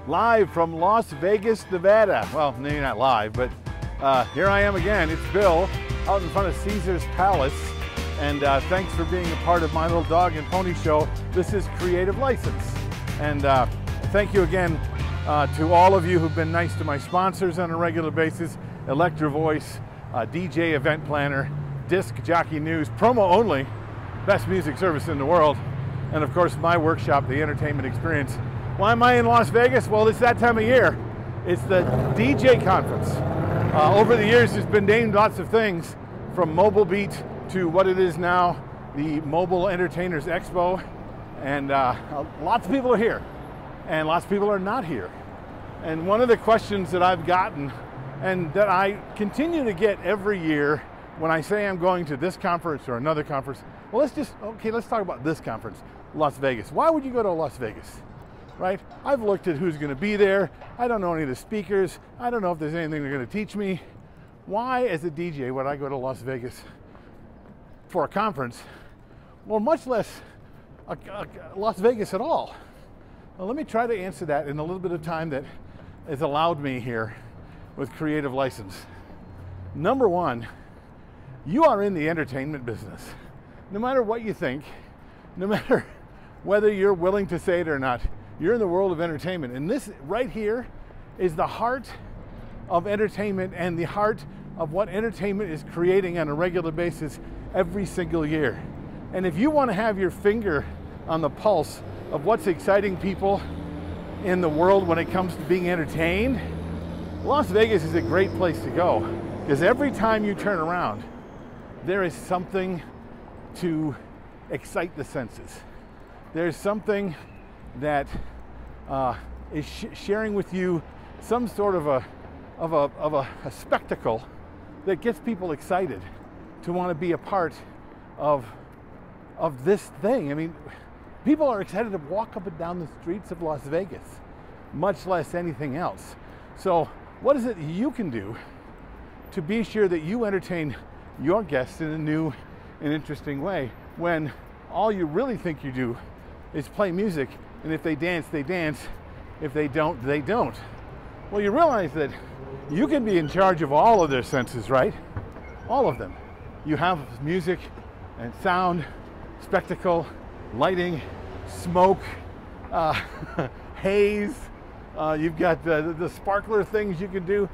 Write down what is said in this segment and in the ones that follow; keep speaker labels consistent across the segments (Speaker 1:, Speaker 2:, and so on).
Speaker 1: live from Las Vegas, Nevada. Well, maybe not live, but here I am again. It's Bill out in front of Caesar's Palace. And thanks for being a part of my little dog and pony show. This is Creative License. And thank you again to all of you who've been nice to my sponsors on a regular basis. Electro Voice, DJ Event Planner, Disc Jockey News, promo only, best music service in the world. And of course, my workshop, The Entertainment Experience. Why am I in Las Vegas? Well, it's that time of year. It's the DJ conference. Over the years, it's been named lots of things, from Mobile Beat to what it is now, the Mobile Entertainers Expo. And lots of people are here, and lots of people are not here. And one of the questions that I've gotten, and that I continue to get every year when I say I'm going to this conference or another conference, well, let's talk about this conference, Las Vegas. Why would you go to Las Vegas, right? I've looked at who's gonna be there. I don't know any of the speakers. I don't know if there's anything they're gonna teach me. Why, as a DJ, would I go to Las Vegas for a conference, or much less Las Vegas at all? Well, let me try to answer that in a little bit of time that is allowed me here with Creative License. Number one, you are in the entertainment business. No matter what you think, no matter whether you're willing to say it or not, you're in the world of entertainment. And this right here is the heart of entertainment and the heart of what entertainment is creating on a regular basis every single year. And if you want to have your finger on the pulse of what's exciting people in the world when it comes to being entertained, Las Vegas is a great place to go, because every time you turn around, there is something to excite the senses. There's something that is sharing with you some sort of a spectacle that gets people excited to want to be a part of this thing. I mean, people are excited to walk up and down the streets of Las Vegas, much less anything else. So what is it you can do to be sure that you entertain your guests in a new and interesting way, when all you really think you do is play music, and if they dance, they dance. If they don't, they don't. Well, you realize that you can be in charge of all of their senses, right? All of them. You have music and sound, spectacle, lighting, smoke, haze. You've got the sparkler things you can do.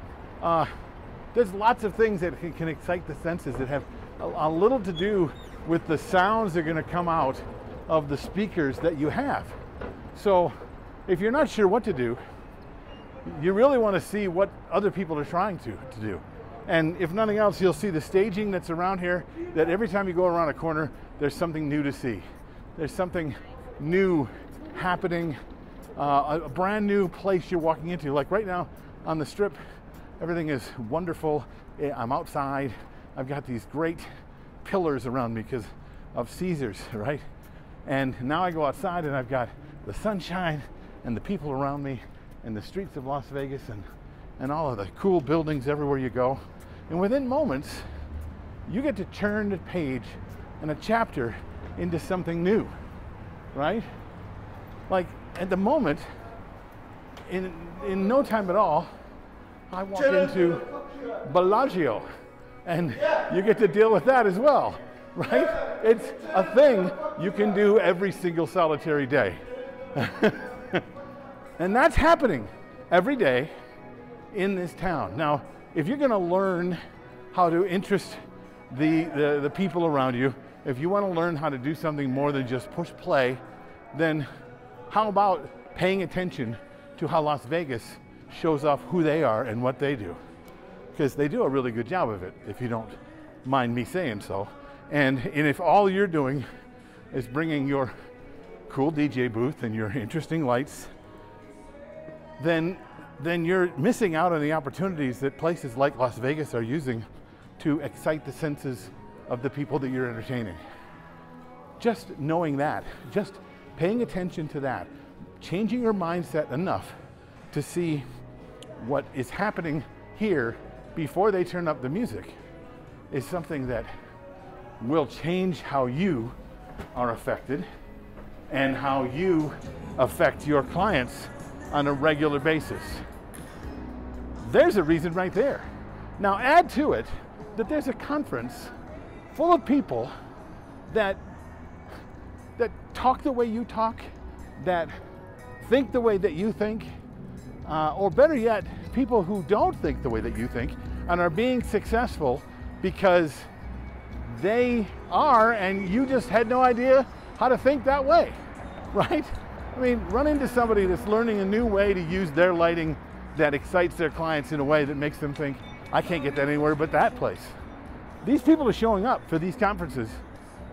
Speaker 1: There's lots of things that can excite the senses that have a little to do with the sounds that are going to come out of the speakers that you have. So if you're not sure what to do, you really want to see what other people are trying to do. And if nothing else, you'll see the staging that's around here, that every time you go around a corner, there's something new to see. There's something new happening, a brand new place you're walking into. Like right now on the Strip, everything is wonderful. I'm outside. I've got these great pillars around me because of Caesars, right? And now I go outside and I've got the sunshine and the people around me and the streets of Las Vegas and all of the cool buildings everywhere you go. And within moments, you get to turn the page and a chapter into something new, right? Like at the moment, in no time at all, I walk into Bellagio, and you get to deal with that as well, right? It's a thing you can do every single solitary day. And that's happening every day in this town. Now, if you're gonna learn how to interest the people around you, if you wanna learn how to do something more than just push play, then how about paying attention to how Las Vegas shows off who they are and what they do? Because they do a really good job of it, if you don't mind me saying so. And if all you're doing is bringing your cool DJ booth and your interesting lights, then you're missing out on the opportunities that places like Las Vegas are using to excite the senses of the people that you're entertaining. Just knowing that, just paying attention to that, changing your mindset enough to see what is happening here before they turn up the music is something that will change how you are affected and how you affect your clients on a regular basis. There's a reason right there. Now add to it that there's a conference full of people that talk the way you talk, that think the way that you think, or better yet, people who don't think the way that you think and are being successful because they are, and you just had no idea how to think that way, right? I mean, run into somebody that's learning a new way to use their lighting that excites their clients in a way that makes them think, I can't get that anywhere but that place. These people are showing up for these conferences,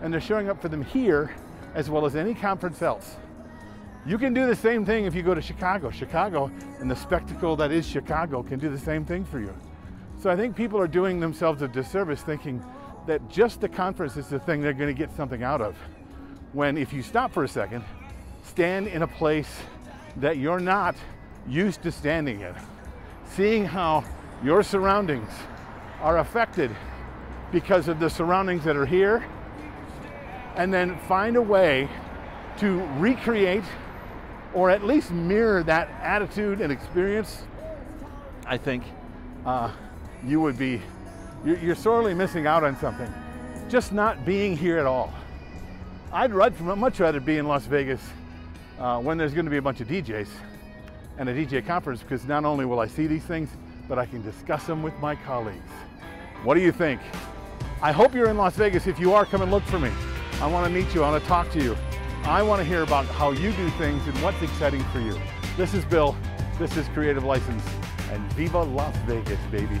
Speaker 1: and they're showing up for them here as well as any conference else. You can do the same thing if you go to Chicago. Chicago and the spectacle that is Chicago can do the same thing for you. So I think people are doing themselves a disservice thinking that just the conference is the thing they're going to get something out of. When if you stop for a second, stand in a place that you're not used to standing in, seeing how your surroundings are affected because of the surroundings that are here, and then find a way to recreate or at least mirror that attitude and experience, I think you're sorely missing out on something. Just not being here at all. I'd much rather be in Las Vegas when there's going to be a bunch of DJs and a DJ conference, because not only will I see these things, but I can discuss them with my colleagues. What do you think? I hope you're in Las Vegas. If you are, come and look for me. I want to meet you. I want to talk to you. I want to hear about how you do things and what's exciting for you. This is Bill. This is Creative License. And Viva Las Vegas, baby.